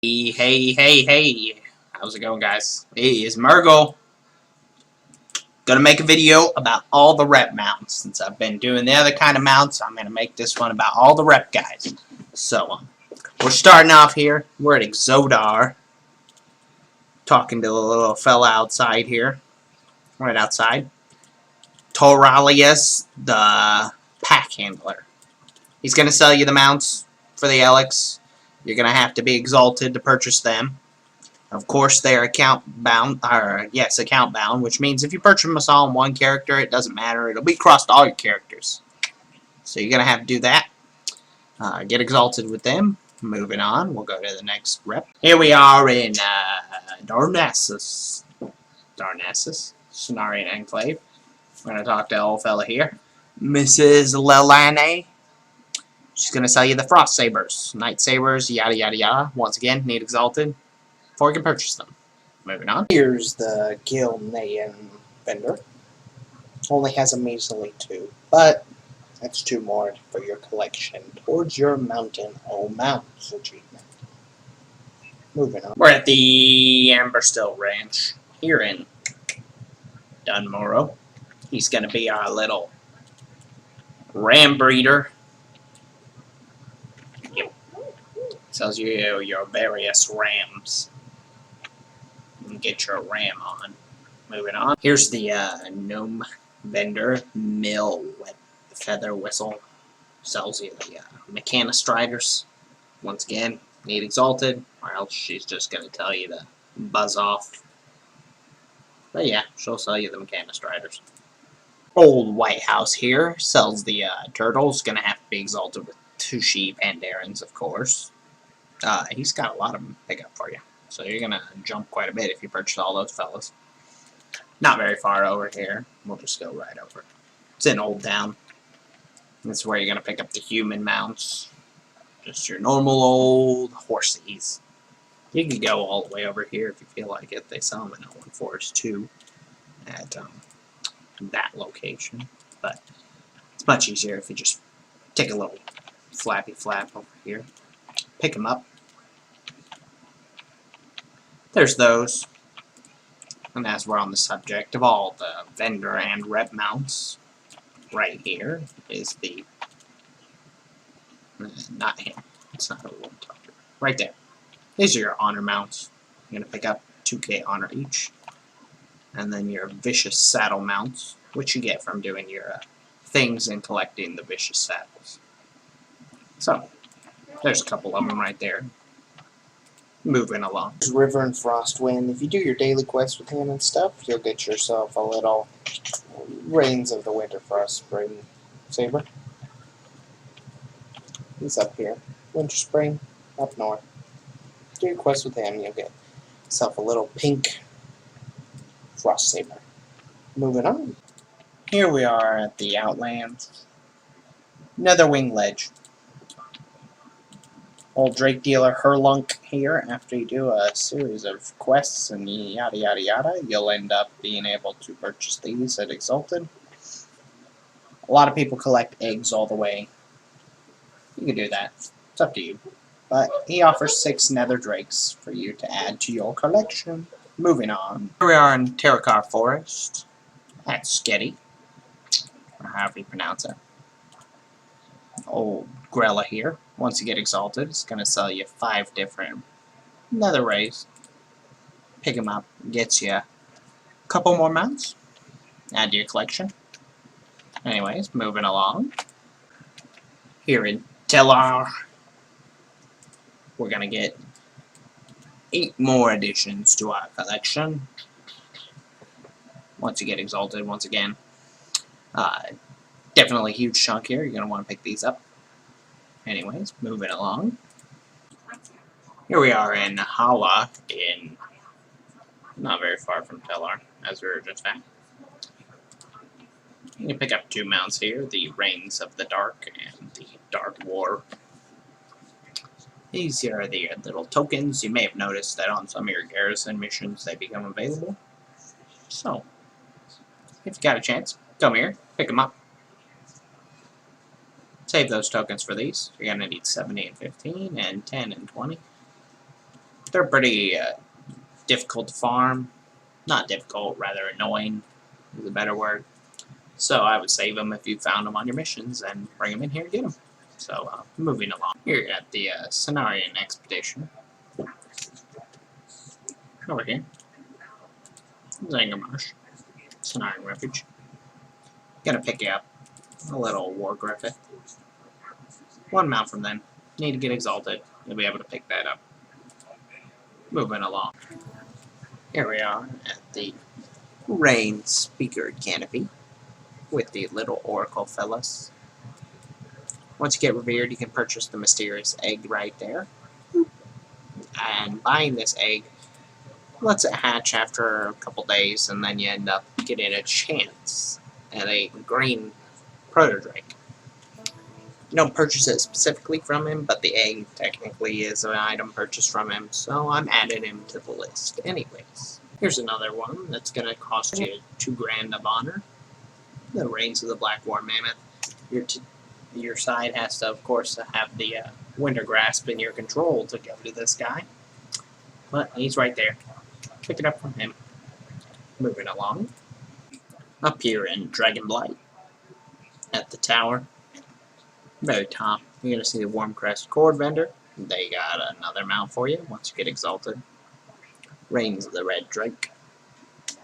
Hey, how's it going, guys? It is Murgle. Gonna make a video about all the rep mounts. Since I've been doing the other kind of mounts, I'm gonna make this one about all the rep guys. So, we're starting off here. We're at Xodar. Talking to the little fella outside here. Right outside. Toralius, the pack handler. He's gonna sell you the mounts for the Alex. You're gonna have to be exalted to purchase them. Of course, they're account bound, which means if you purchase them all on one character, it doesn't matter. It'll be across all your characters. So you're going to have to do that. Get exalted with them. Moving on, we'll go to the next rep. Here we are in Darnassus. Cenarion Enclave. We're going to talk to the old fella here. Mrs. Lelane. She's going to sell you the Frostsabers. Night Sabers, yada yada yada. Once again, need exalted before you can purchase them. Moving on. Here's the Gilneas vendor. Only has a measly 2, but that's 2 more for your collection towards your Mountain O Mounts achievement. Moving on. We're at the Amberstill Ranch here in Dunmorrow. He's going to be our little ram breeder. Yep. Tells you your various rams. Get your ram on. Moving on. Here's the gnome vendor. Mill with the feather whistle. Sells you the Mechanistriders. Once again, need exalted, or else she's just going to tell you to buzz off. But yeah, she'll sell you the Mechanistriders. Old White House here sells the turtles. Going to have to be exalted with 2 sheep and Darans, of course. He's got a lot of them to pick up for you. So you're going to jump quite a bit if you purchase all those fellas. Not very far over here. We'll just go right over. It's in Old Town. This is where you're going to pick up the human mounts. Just your normal old horsies. You can go all the way over here if you feel like it. They sell them in Owen Forest too. At that location. But it's much easier if you just take a little flappy flap over here. Pick them up. There's those. And as we're on the subject of all the vendor and rep mounts, right here is the... not him. It's not who we're talking about. Right there. These are your honor mounts. You're going to pick up 2k honor each. And then your vicious saddle mounts, which you get from doing your things and collecting the vicious saddles. So, there's a couple of them right there. Moving along. River and Frostwind. If you do your daily quests with him and stuff, you'll get yourself a little Reigns of the Winterspring saber. He's up here. Winterspring, up north. Do your quest with him, you'll get yourself a little pink Frostsaber. Moving on. Here we are at the Outlands. Netherwing Ledge. Old Drake Dealer Herlunk here. After you do a series of quests and yada yada yada, you'll end up being able to purchase these at Exalted. A lot of people collect eggs all the way. You can do that. It's up to you. But he offers 6 Nether Drakes for you to add to your collection. Moving on. Here we are in Terracar Forest. At Sketty. Or however you pronounce it. Old Grella here. Once you get exalted, it's going to sell you 5 different nether rays. Pick them up, gets you a couple more mounts. Add to your collection. Anyways, moving along. Here in Telar, we're going to get 8 more additions to our collection. Once you get exalted, once again. Definitely a huge chunk here. You're going to want to pick these up. Anyways, moving along. Here we are in Halaa, not very far from Telar, as we were just at. You can pick up 2 mounts here, the Reigns of the Dark and the Dark War. These are the little tokens. You may have noticed that on some of your garrison missions they become available. So, if you got a chance, come here, pick them up. Save those tokens for these. You're going to need 70 and 15 and 10 and 20. They're pretty difficult to farm. Not difficult, rather annoying is a better word. So I would save them if you found them on your missions and bring them in here and get them. So moving along. Here at the Cenarion expedition. Over here. Zangarmarsh. Cenarion Refuge. Gonna pick you up a little war griffith. One mount from them. Need to get exalted. You'll be able to pick that up. Moving along. Here we are at the Rain Speaker Canopy with the little oracle fellas. Once you get revered, you can purchase the mysterious egg right there. And buying this egg lets it hatch after a couple days, and then you end up getting a chance at a green protodrake. You don't purchase it specifically from him, but the egg technically is an item purchased from him, so I'm adding him to the list anyways. Here's another one that's going to cost you 2 grand of honor. The Reigns of the Black War Mammoth. Your side has to, of course, have the Winter Grasp in your control to go to this guy. But he's right there. Pick it up from him. Moving along. Up here in Dragonblight, at the tower, very top, you're going to see the Wyrmrest Cord Vendor. They got another mount for you once you get exalted. Reigns of the Red Drake.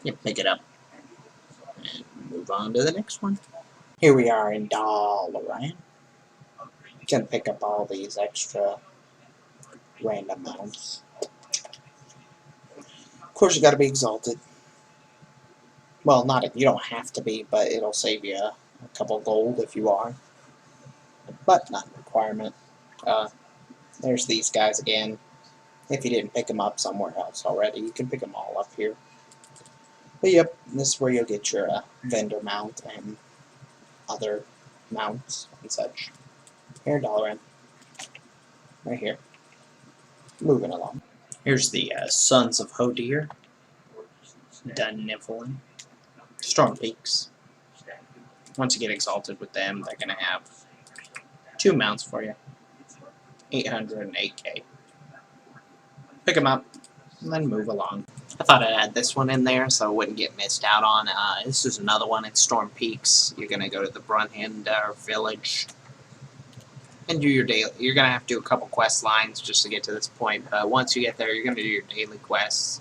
You pick it up and move on to the next one. Here we are in Dalaran. You can pick up all these extra random mounts. Of course, you got to be exalted. Well, you don't have to be, but it'll save you a couple gold if you are. But not a requirement. There's these guys again. If you didn't pick them up somewhere else already, you can pick them all up here. But yep, this is where you'll get your vendor mount and other mounts and such. Here, Dalaran. Right here. Moving along. Here's the Sons of Hodir. Netherwing. Storm Peaks. Once you get exalted with them, they're going to have 2 mounts for you. 800 and 8k. Pick them up, and then move along. I thought I'd add this one in there so it wouldn't get missed out on. This is another one in Storm Peaks. You're going to go to the Brunhild village and do your daily. You're going to have to do a couple quest lines just to get to this point, but once you get there, you're going to do your daily quests.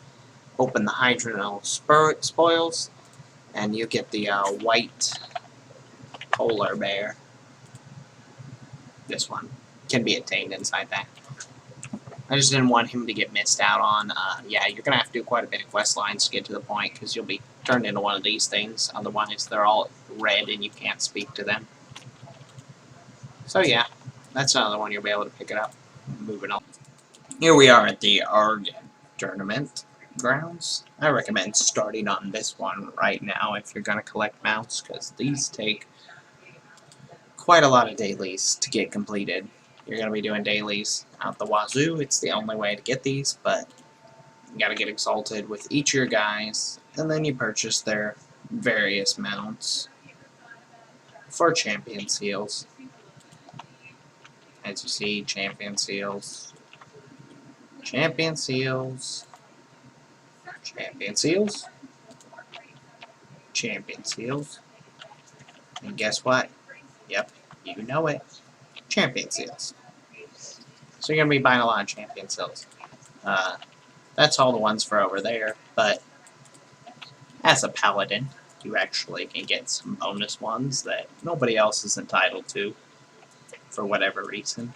Open the Hydronal spoils, and you get the white polar bear. This one can be attained inside that. I just didn't want him to get missed out on. Yeah, you're going to have to do quite a bit of quest lines to get to the point, because you'll be turned into one of these things. Otherwise, they're all red and you can't speak to them. So yeah, that's another one you'll be able to pick it up. Moving on. Here we are at the Argent tournament grounds. I recommend starting on this one right now if you're going to collect mounts, because these take quite a lot of dailies to get completed. You're going to be doing dailies out the wazoo. It's the only way to get these, but you got to get exalted with each of your guys, and then you purchase their various mounts for champion seals. As you see, champion seals, champion seals, champion seals, champion seals, and guess what? Yep, you know it. Champion seals. So you're going to be buying a lot of champion seals. That's all the ones for over there, but as a paladin, you actually can get some bonus ones that nobody else is entitled to, for whatever reason.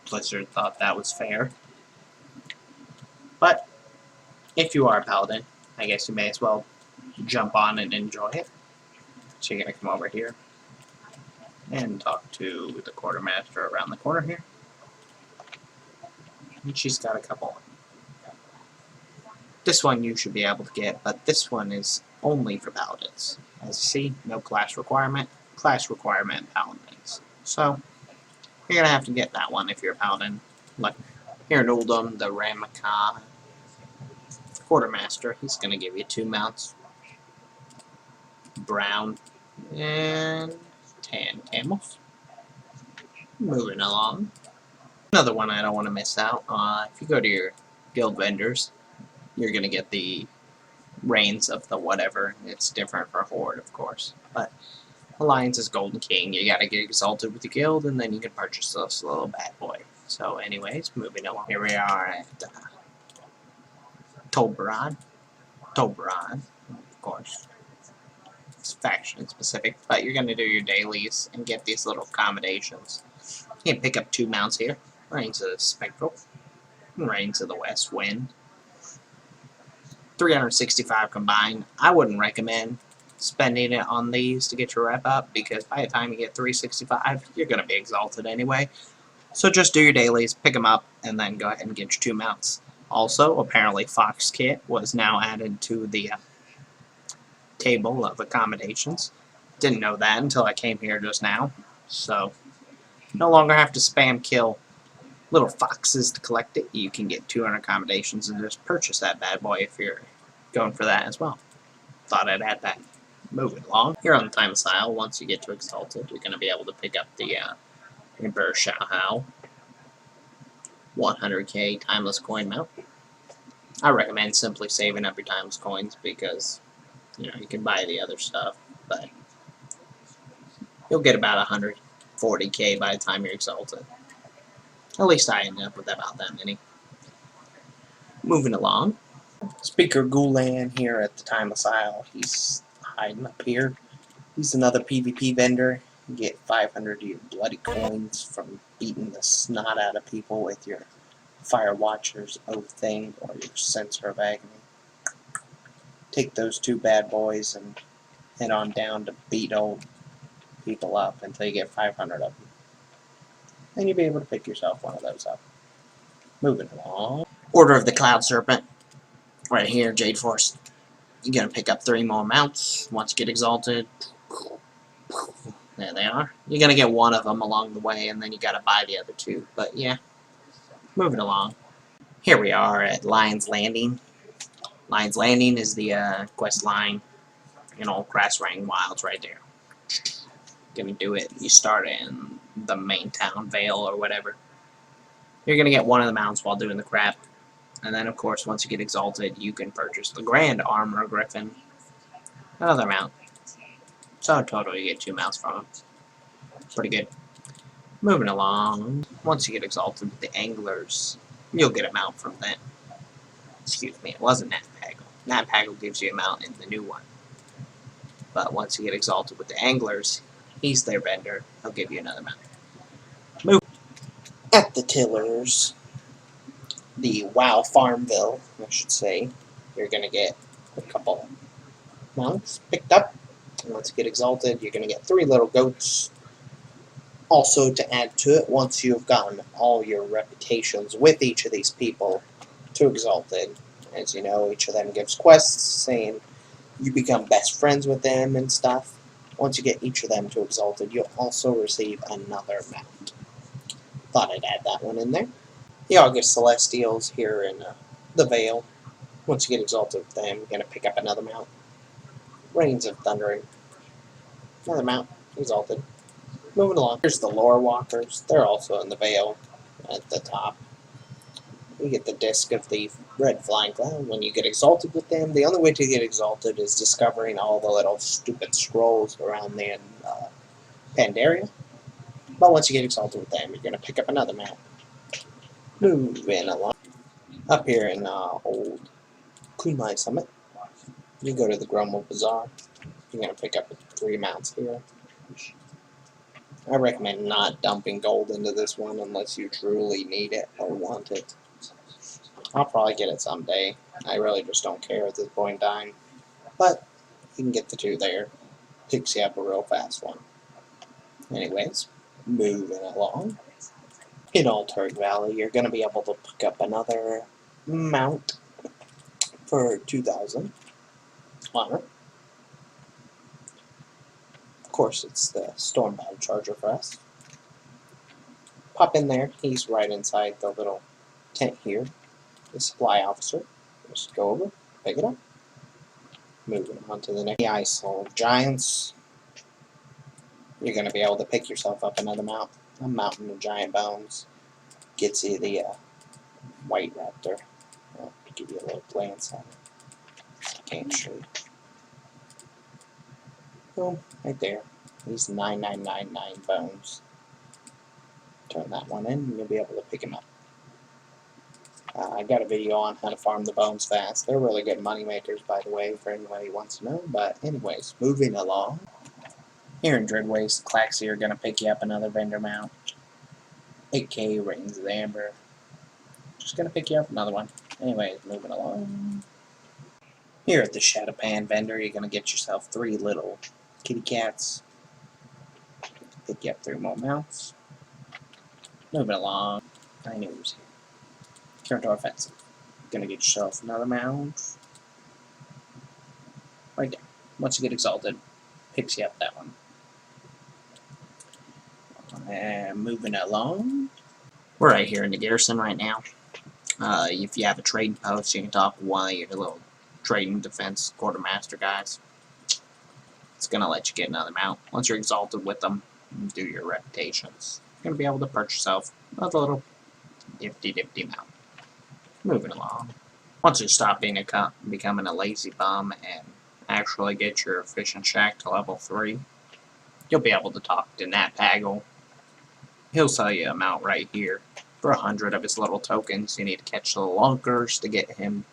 Blizzard thought that was fair. But if you are a paladin, I guess you may as well jump on and enjoy it. So you're going to come over here and talk to the quartermaster around the corner here. And she's got a couple. This one you should be able to get, but this one is only for paladins. As you see, no class requirement. Class requirement paladins. So you're gonna have to get that one if you're a paladin. Like here in Uldum, the Ramaka quartermaster, he's gonna give you 2 mounts. Brown and tan camels. Moving along. Another one I don't want to miss out. If you go to your guild vendors, you're going to get the reins of the whatever. It's different for Horde, of course. But Alliance is Golden King. You got to get exalted with the guild, and then you can purchase this little bad boy. So anyways, moving along. Here we are at Toberon. Toberon, of course. It's faction specific, but you're going to do your dailies and get these little accommodations. You can pick up 2 mounts here. Reigns of the Spectral, and Reigns of the West Wind. 365 combined. I wouldn't recommend spending it on these to get your rep up, because by the time you get 365, you're going to be exalted anyway. So just do your dailies, pick them up, and then go ahead and get your 2 mounts. Also, apparently Fox Kit was now added to the table of accommodations. Didn't know that until I came here just now. So, no longer have to spam kill little foxes to collect it. You can get 200 accommodations and just purchase that bad boy if you're going for that as well. Thought I'd add that. Moving along. Here on the Timeless Isle, once you get to Exalted, you're going to be able to pick up the Emperor Xiaohao 100k Timeless Coin mount. I recommend simply saving up your Timeless Coins because, you know, you can buy the other stuff, but you'll get about 140k by the time you're Exalted. At least I ended up with about that many. Moving along. Speaker Gulan here at the Timeless Isle. He's hiding up here. He's another PvP vendor. You get 500 of your bloody coins from beating the snot out of people with your Fire Watcher's Oath thing or your Censer of Agony. Take those 2 bad boys and head on down to beat old people up until you get 500 of them. Then you'll be able to pick yourself one of those up. Moving along. Order of the Cloud Serpent. Right here, Jade Force. You're going to pick up 3 more mounts once you get exalted. There they are. You're going to get 1 of them along the way, and then you got to buy the other 2. But yeah, moving along. Here we are at Lion's Landing. Lion's Landing is the quest line in Old Grassrang Wilds right there. Gonna do it. You start in the main town, Vale, or whatever. You're gonna get 1 of the mounts while doing the crap. And then, of course, once you get exalted, you can purchase the Grand Armor Griffin. Another mount. So in total, you get 2 mounts from them. Pretty good. Moving along. Once you get exalted with the Anglers, you'll get a mount from them. Excuse me, it wasn't Natpaggle. Natpaggle gives you a mount in the new one. But once you get exalted with the Anglers, he's their vendor. He'll give you another mount. Move. At the Tillers, the WoW Farmville, I should say, you're going to get a couple mounts picked up. And once you get exalted, you're going to get 3 little goats. Also, to add to it, once you've gotten all your reputations with each of these people to exalted, as you know, each of them gives quests saying you become best friends with them and stuff. Once you get each of them to exalted, you'll also receive another mount. Thought I'd add that one in there. The August Celestials here in the Vale. Once you get exalted with them, you're going to pick up another mount. Reigns of Thundering. Another mount. Exalted. Moving along. Here's the Lore Walkers. They're also in the Vale at the top. You get the Disc of the Red Flying Cloud. When you get exalted with them, the only way to get exalted is discovering all the little stupid scrolls around the Pandaren. But once you get exalted with them, you're going to pick up another mount. Moving along. Up here in old Kurenai Summit, you go to the Grumble Bazaar. You're going to pick up 3 mounts here. I recommend not dumping gold into this one unless you truly need it or want it. I'll probably get it someday. I really just don't care at this point in time. But you can get the 2 there. Picks you up a real fast one. Anyways, moving along. In Altered Valley, you're going to be able to pick up another mount for 2,000 honor. Of course, it's the Stormwind Charger for us. Pop in there. He's right inside the little tent here. The supply officer. Just go over, pick it up. Moving on to the next. The Ice Soul Giants. You're going to be able to pick yourself up another mount. A Mountain of Giant Bones. Gets you the White Raptor. glance at it. Can't shoot. Boom, right there. These 9999 bones. Turn that one in and you'll be able to pick him up. I got a video on how to farm the bones fast. They're really good money makers, by the way, for anybody who wants to know. But anyways, moving along. Here in Dreadwaste, Claxy are going to pick you up another vendor mount. 8k Rings of Amber. Just going to pick you up another one. Anyways, moving along. Here at the Shadowpan vendor, you're going to get yourself 3 little kitty cats. Pick you up 3 more mounts. Moving along. I knew he was here. Counter offensive. Going to get yourself another mount. Right there. Once you get exalted, picks you up that one. And moving along. We're right here in the garrison right now. If you have a trading post, you can talk to one of your little trading defense quartermaster guys. It's going to let you get another mount. Once you're exalted with them, and do your reputations. You're going to be able to purchase yourself another little nifty mount. Moving along. Once you stop becoming a lazy bum and actually get your efficient shack to level 3, you'll be able to talk to Nat Pagel. He'll sell you a mount right here for 100 of his little tokens. You need to catch the lunkers to get him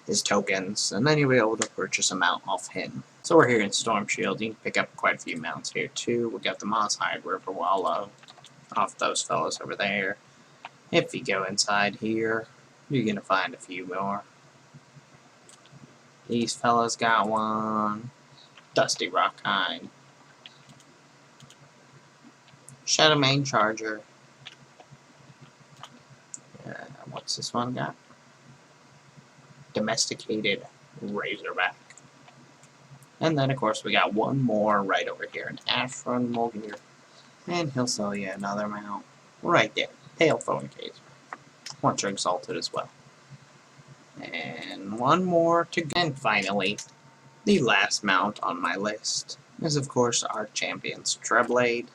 his tokens, and then you'll be able to purchase a mount off him. So we're here in Storm Shield. You can pick up quite a few mounts here too. We got the Moss Hide River Wallow off those fellas over there. If you go inside here, you're gonna find a few more. These fellas got one. Dusty Rockhide. Shadowmane Charger. What's this one got? Domesticated Razorback. And then, of course, we got one more right over here, an Ashron Mulgir. And he'll sell you another mount right there. Pale Phone Case. Once you're exalted as well. And one more to go. And finally, the last mount on my list is, of course, our champion's Trebblade.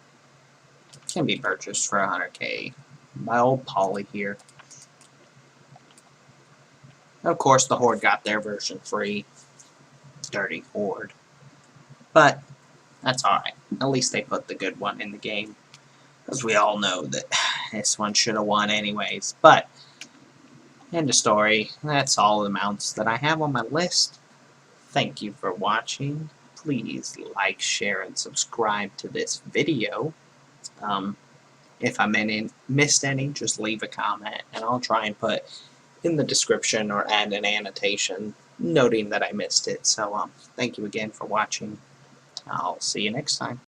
Can be purchased for 100k by old Polly here. Of course, the Horde got their version free. Dirty Horde. But that's alright. At least they put the good one in the game. Because we all know that this one should have won anyways. But, end of story. That's all the mounts that I have on my list. Thank you for watching. Please like, share, and subscribe to this video. If I missed any, just leave a comment. And I'll try and put in the description or add an annotation noting that I missed it. So, thank you again for watching. I'll see you next time.